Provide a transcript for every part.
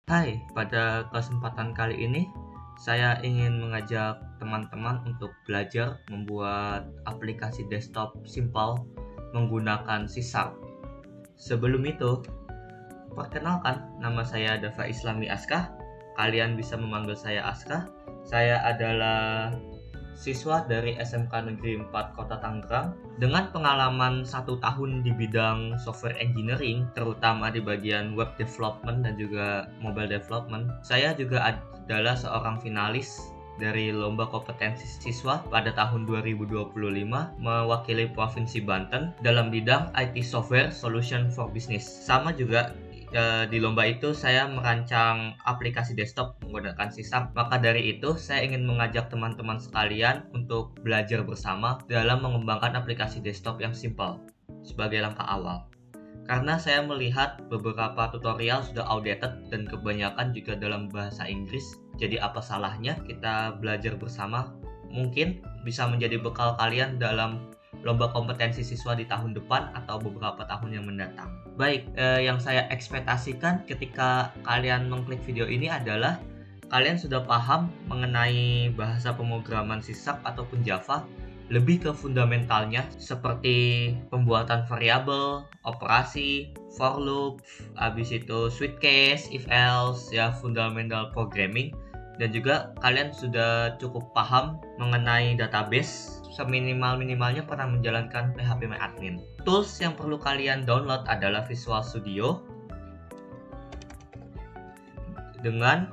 Hai, pada kesempatan kali ini saya ingin mengajak teman-teman untuk belajar membuat aplikasi desktop simpel menggunakan C#. Sebelum itu, perkenalkan, nama saya Dava Islami Askah. Kalian bisa memanggil saya Askah. Saya adalah siswa dari SMK Negeri 4 Kota Tangerang dengan pengalaman 1 tahun di bidang software engineering, terutama di bagian web development dan juga mobile development. Saya juga adalah seorang finalis dari lomba kompetensi siswa pada tahun 2025 mewakili Provinsi Banten dalam bidang IT Software Solution for Business. Sama juga di lomba itu saya merancang aplikasi desktop menggunakan C#. Maka dari itu saya ingin mengajak teman-teman sekalian untuk belajar bersama dalam mengembangkan aplikasi desktop yang simpel sebagai langkah awal. Karena saya melihat beberapa tutorial sudah outdated dan kebanyakan juga dalam bahasa Inggris. Jadi apa salahnya kita belajar bersama? Mungkin bisa menjadi bekal kalian dalam lomba kompetensi siswa di tahun depan atau beberapa tahun yang mendatang. Baik, yang saya ekspektasikan ketika kalian mengklik video ini adalah kalian sudah paham mengenai bahasa pemrograman C# ataupun Java, lebih ke fundamentalnya seperti pembuatan variabel, operasi, for loop, habis itu switch case, if else, ya fundamental programming. Dan juga kalian sudah cukup paham mengenai database, seminimal-minimalnya pernah menjalankan phpMyAdmin. Tools yang perlu kalian download adalah Visual Studio dengan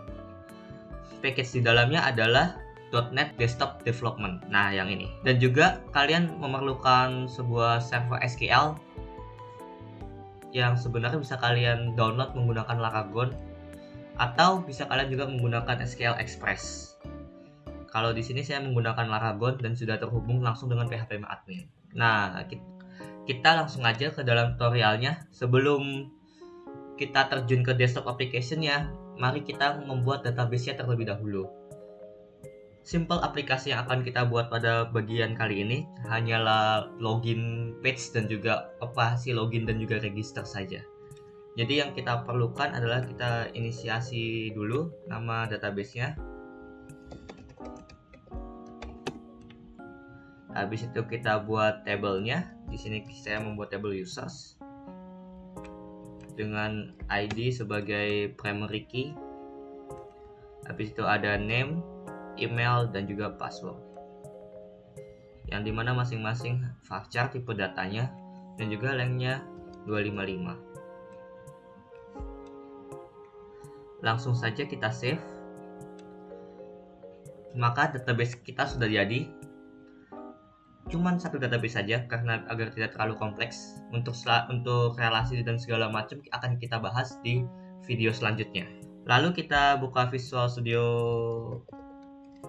package di dalamnya adalah .NET Desktop Development. Nah, yang ini. Dan juga kalian memerlukan sebuah server SQL yang sebenarnya bisa kalian download menggunakan Laragon atau bisa kalian juga menggunakan SQL Express. Kalau di sini saya menggunakan Laragon dan sudah terhubung langsung dengan phpMyAdmin. Nah, kita langsung aja ke dalam tutorialnya. Sebelum kita terjun ke desktop application-nya, mari kita membuat database-nya terlebih dahulu. Simple aplikasi yang akan kita buat pada bagian kali ini hanyalah login page dan juga operasi login dan juga register saja. Jadi yang kita perlukan adalah kita inisiasi dulu nama database-nya. Habis itu kita buat tabelnya. Di sini saya membuat table users dengan ID sebagai primary key. Habis itu ada name, email, dan juga password, yang dimana masing-masing varchar tipe datanya dan juga lengthnya 255. Langsung saja kita save. Maka database kita sudah jadi. Cuman satu database saja karena agar tidak terlalu kompleks. Untuk relasi dan segala macam akan kita bahas di video selanjutnya. Lalu kita buka Visual Studio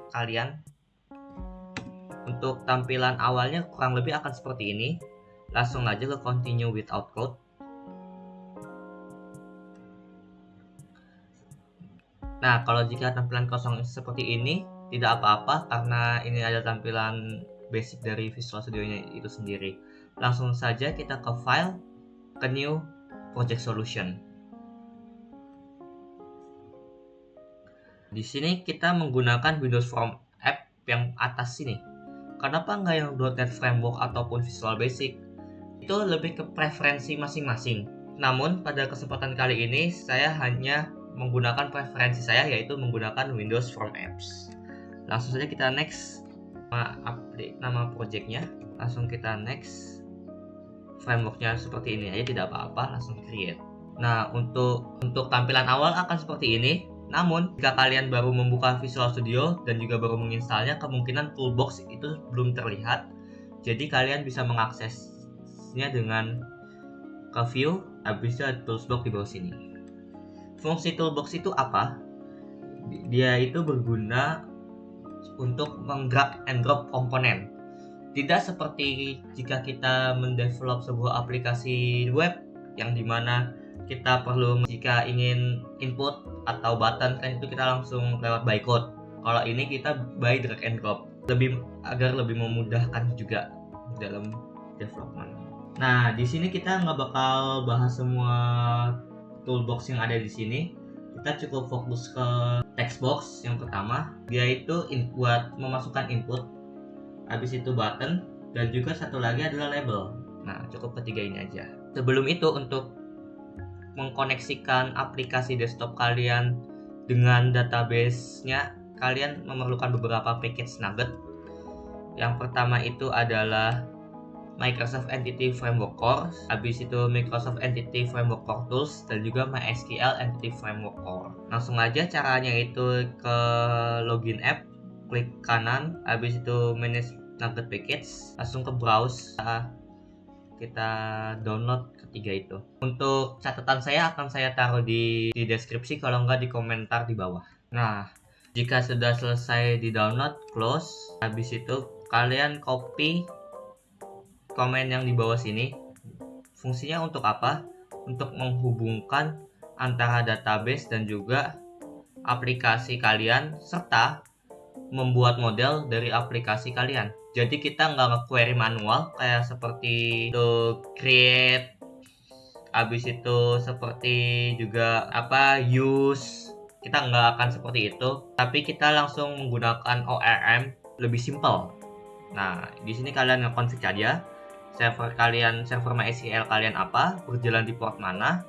kalian. Untuk tampilan awalnya kurang lebih akan seperti ini. Langsung aja ke continue without code. Nah, kalau jika tampilan kosong seperti ini, tidak apa-apa karena ini ada tampilan basic dari Visual Studio-nya itu sendiri. Langsung saja kita ke file, ke new project solution. Di sini kita menggunakan Windows Form App yang atas sini. Kenapa nggak yang .NET Framework ataupun Visual Basic? Itu lebih ke preferensi masing-masing. Namun pada kesempatan kali ini saya hanya menggunakan preferensi saya, yaitu menggunakan Windows Form Apps. Langsung saja kita next nama projectnya. Langsung kita next. Frameworknya seperti ini aja, tidak apa-apa, langsung create. Nah, untuk tampilan awal akan seperti ini. Namun, jika kalian baru membuka Visual Studio dan juga baru menginstalnya, kemungkinan toolbox itu belum terlihat. Jadi kalian bisa mengaksesnya dengan ke view, habis itu toolbox di bawah sini. Fungsi toolbox itu apa? Dia itu berguna untuk meng-drag and drop komponen. Tidak seperti jika kita mendevelop sebuah aplikasi web yang dimana kita perlu, jika ingin input atau button kan itu kita langsung lewat bytecode. Kalau ini kita by drag and drop, agar lebih memudahkan juga dalam development. Nah, di sini kita nggak bakal bahas semua toolbox yang ada di sini. kita cukup fokus ke text box yang pertama. Dia itu buat memasukkan input, habis itu button, dan juga satu lagi adalah label. Nah, cukup ketiga ini aja. Sebelum itu, untuk mengkoneksikan aplikasi desktop kalian dengan database-nya, kalian memerlukan beberapa package nugget. Yang pertama itu adalah Microsoft Entity Framework Core, habis itu Microsoft Entity Framework Core Tools, dan juga MySQL Entity Framework Core. Langsung aja caranya itu ke login app, klik kanan, habis itu manage nugget package, langsung ke browse, kita download ketiga itu. Untuk catatan saya akan saya taruh di deskripsi, kalau enggak di komentar di bawah. Nah, jika sudah selesai di download, close. Habis itu kalian copy komen yang di bawah sini. Fungsinya untuk apa? Untuk menghubungkan antara database dan juga aplikasi kalian, serta membuat model dari aplikasi kalian. Jadi kita nggak nge-query manual kayak seperti itu create, habis itu seperti juga use. Kita nggak akan seperti itu, tapi kita langsung menggunakan ORM, lebih simple. Nah, di sini kalian nge-config aja server MySQL kalian apa, berjalan di port mana,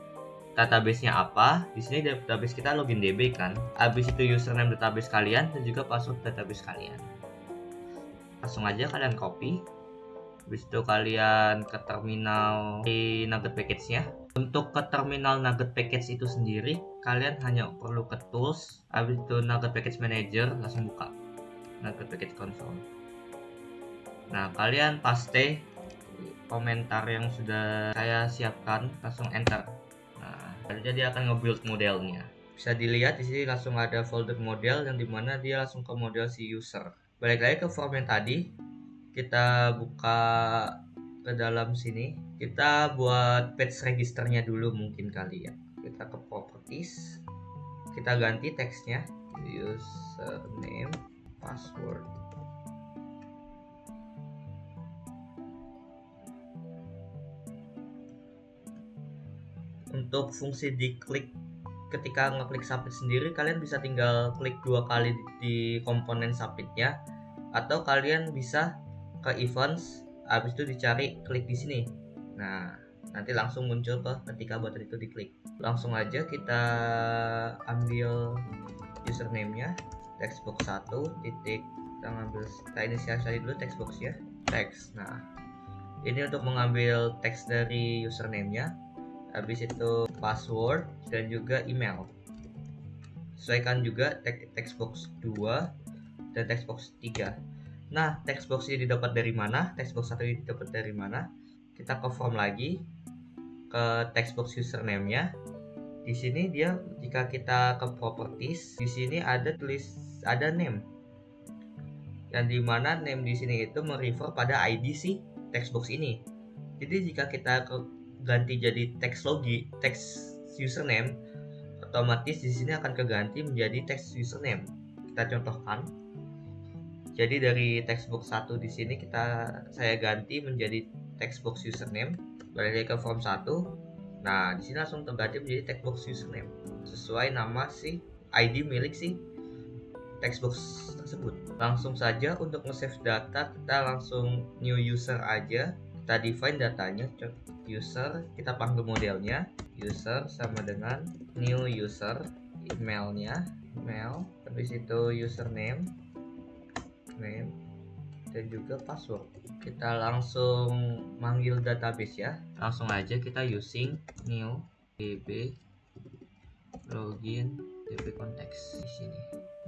database-nya apa. Di sini database kita login DB kan. Habis itu username database kalian dan juga password database kalian. Langsung aja kalian copy. Habis itu kalian ke terminal di Nugget Package-nya. Untuk ke terminal Nugget Package itu sendiri, kalian hanya perlu ke tools, habis itu Nugget Package Manager, langsung buka Nugget Package Console. Nah, kalian paste komentar yang sudah saya siapkan, langsung enter. Nah, jadi dia akan nge-build modelnya. Bisa dilihat di sini langsung ada folder model yang dimana dia langsung ke model si user. Balik lagi ke form yang tadi, kita buka ke dalam sini. Kita buat page registernya dulu mungkin kali ya. Kita ke properties, kita ganti teksnya username password. Untuk fungsi diklik, ketika ngeklik submit sendiri, kalian bisa tinggal klik 2 kali di komponen submitnya, atau kalian bisa ke events, habis itu dicari, klik di sini. Nah, nanti langsung muncul ketika button itu diklik. Langsung aja kita ambil username-nya, textbox 1 titik, kita inisialisasi dulu textbox ya, teks. Nah, ini untuk mengambil teks dari username-nya, habis itu password dan juga email. Sesuaikan juga textbox 2 dan textbox 3. Nah, textbox ini didapat dari mana? Textbox 1 ini didapat dari mana? Kita ke form lagi, ke textbox username-nya. Di sini dia, jika kita ke properties, di sini ada name. Yang dimana name di sini itu merefer pada ID si textbox ini. Jadi jika kita ganti jadi text username, otomatis di sini akan keganti menjadi text username. Kita contohkan. Jadi dari textbox 1 di sini saya ganti menjadi textbox username. Balik ke form 1. Nah, di sini langsung terganti menjadi textbox username sesuai nama si ID milik si textbox tersebut. Langsung saja untuk nge-save data, kita langsung new user aja. Kita define datanya, user, kita panggil modelnya user sama dengan new user, emailnya email, habis itu username, name, dan juga password. Kita langsung manggil database ya. Langsung aja kita using new db login db context di sini.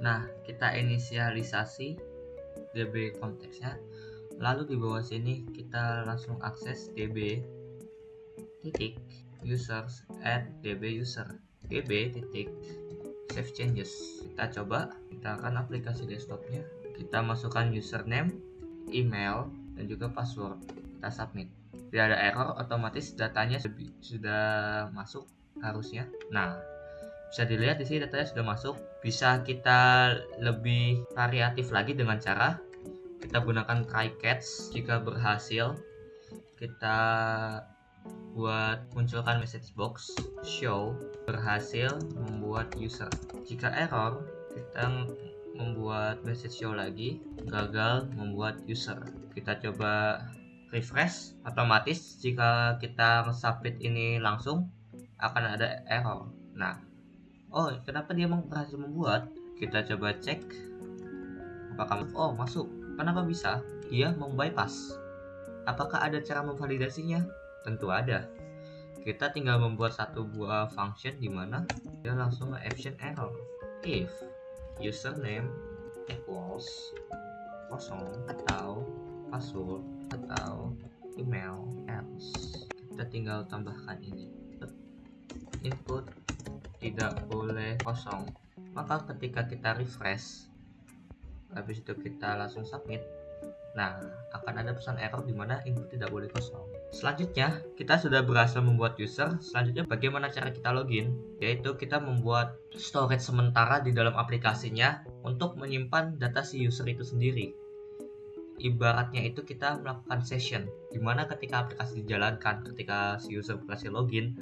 Nah, kita inisialisasi db konteksnya. Lalu di bawah sini kita langsung akses db titik users at db user db titik save changes. Kita coba, kita akan aplikasi desktopnya, kita masukkan username, email, dan juga password. Kita submit. Tidak ada error, otomatis datanya sudah masuk harusnya. Nah, bisa dilihat di sini datanya sudah masuk. Bisa kita lebih variatif lagi dengan cara kita gunakan try catch. Jika berhasil, kita buat munculkan message box show berhasil membuat membuat user. Jika error, kita membuat message show lagi, gagal membuat user. Kita coba refresh. Otomatis jika kita submit ini langsung akan ada error. Nah, oh kenapa dia berhasil membuat? Kita coba cek apakah masuk. Kenapa bisa? Dia membypass. Apakah ada cara memvalidasinya? Tentu ada. Kita tinggal membuat satu buah function di mana dia langsung action error. If username equals kosong atau password atau email else, kita tinggal tambahkan ini. Input tidak boleh kosong. Maka ketika kita refresh, habis itu kita langsung submit, nah akan ada pesan error di mana input tidak boleh kosong. Selanjutnya kita sudah berhasil membuat user. Selanjutnya bagaimana cara kita login? Yaitu kita membuat storage sementara di dalam aplikasinya untuk menyimpan data si user itu sendiri. Ibaratnya itu kita melakukan session, dimana ketika aplikasi dijalankan, ketika si user berhasil login,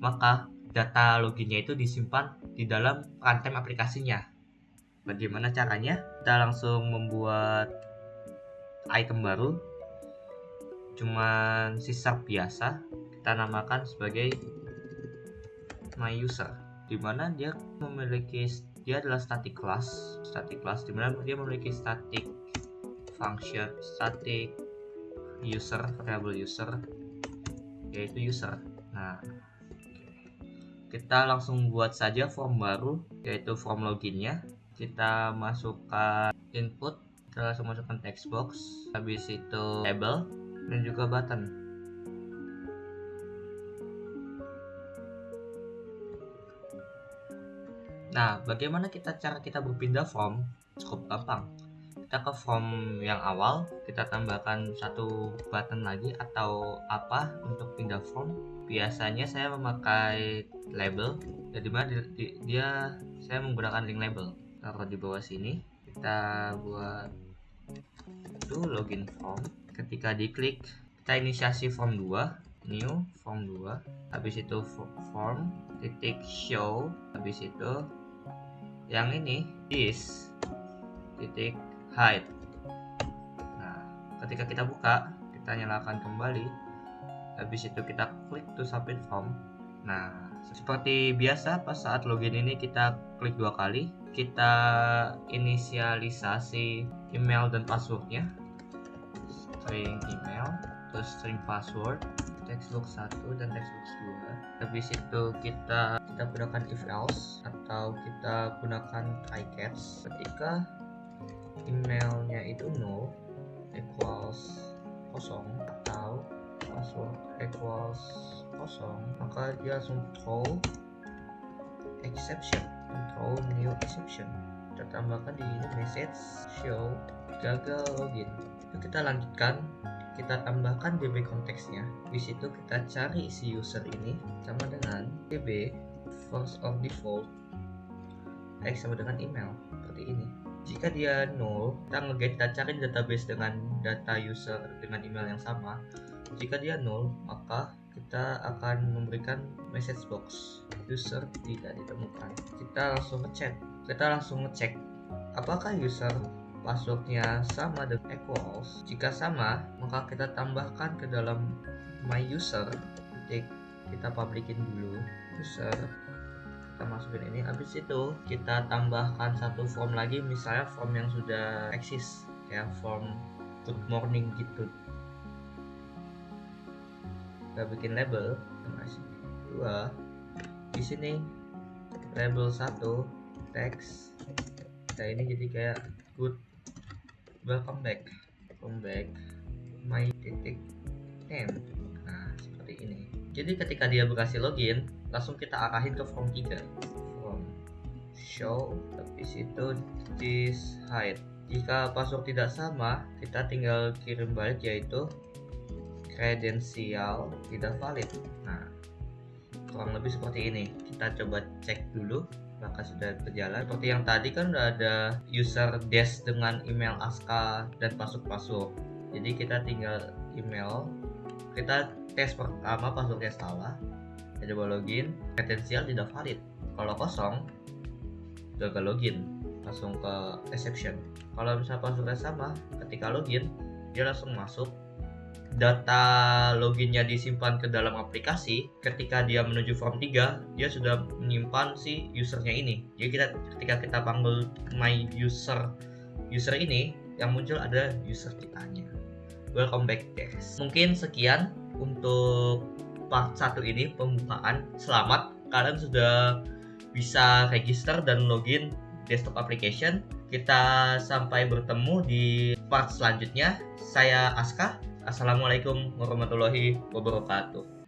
maka data loginnya itu disimpan di dalam runtime aplikasinya. Bagaimana caranya? Kita langsung membuat item baru, cuman C# biasa, kita namakan sebagai my user, dimana dia adalah static class, dimana dia memiliki static function, static user, variable user, yaitu user. Nah, kita langsung buat saja form baru, yaitu form loginnya. Kita masukkan input, kita langsung masukkan text box, habis itu label dan juga button. Nah, bagaimana cara kita berpindah form? Cukup gampang. Kita ke form yang awal, kita tambahkan satu button lagi atau apa untuk pindah form. Biasanya saya memakai label, jadi saya menggunakan link label. Taruh di bawah sini, kita buat itu login form. Ketika diklik, kita inisiasi form 2, new form 2, habis itu form titik show, habis itu yang ini this titik hide. Nah, ketika kita buka, kita nyalakan kembali, habis itu kita klik to submit form. Nah, seperti biasa pas saat login ini kita klik 2 kali, kita inisialisasi email dan passwordnya, string email, terus string password, textbox 1 dan textbox 2. Habis itu kita gunakan if else atau kita gunakan try catch. Ketika emailnya itu null equals kosong atau password equals kosong, maka dia langsung throw exception, throw new exception. Kita tambahkan di message show gagal login. Itu kita lanjutkan, kita tambahkan db konteksnya. Di situ kita cari si user ini sama dengan db first of default x sama dengan email, seperti ini. Jika dia null, kita cari database dengan data user dengan email yang sama. Jika dia null, maka kita akan memberikan message box user tidak ditemukan. Kita langsung ngecek apakah user passwordnya sama dengan equals. Jika sama, maka kita tambahkan ke dalam my user, kita publikin dulu user, kita masukin ini. Habis itu kita tambahkan satu form lagi, misalnya form yang sudah eksis, ya form good morning gitu. Kita bikin label, masih 2 di sini, label 1 text, nah ini jadi kayak good welcome back my titik name. Nah, seperti ini. Jadi ketika dia berhasil login, langsung kita arahin ke form 3, form show, habis itu this hide. Jika password tidak sama, kita tinggal kirim balik, yaitu kredensial tidak valid. Nah, kurang lebih seperti ini. Kita coba cek dulu maka sudah berjalan. Seperti yang tadi kan udah ada user dash dengan email aska dan password. Jadi kita tinggal email, kita tes pertama passwordnya salah, kita coba login, kredensial tidak valid. Kalau kosong, gagal login, langsung ke exception. Kalau misalnya passwordnya sama, ketika login dia langsung masuk, data loginnya disimpan ke dalam aplikasi. Ketika dia menuju form 3, dia sudah menyimpan si usernya ini. Jadi ketika kita panggil my user ini, yang muncul ada user kitanya. Welcome back guys. Mungkin sekian untuk part 1 ini, pembukaan. Selamat, kalian sudah bisa register dan login desktop application. Kita sampai bertemu di part selanjutnya. Saya Aska. Assalamualaikum warahmatullahi wabarakatuh.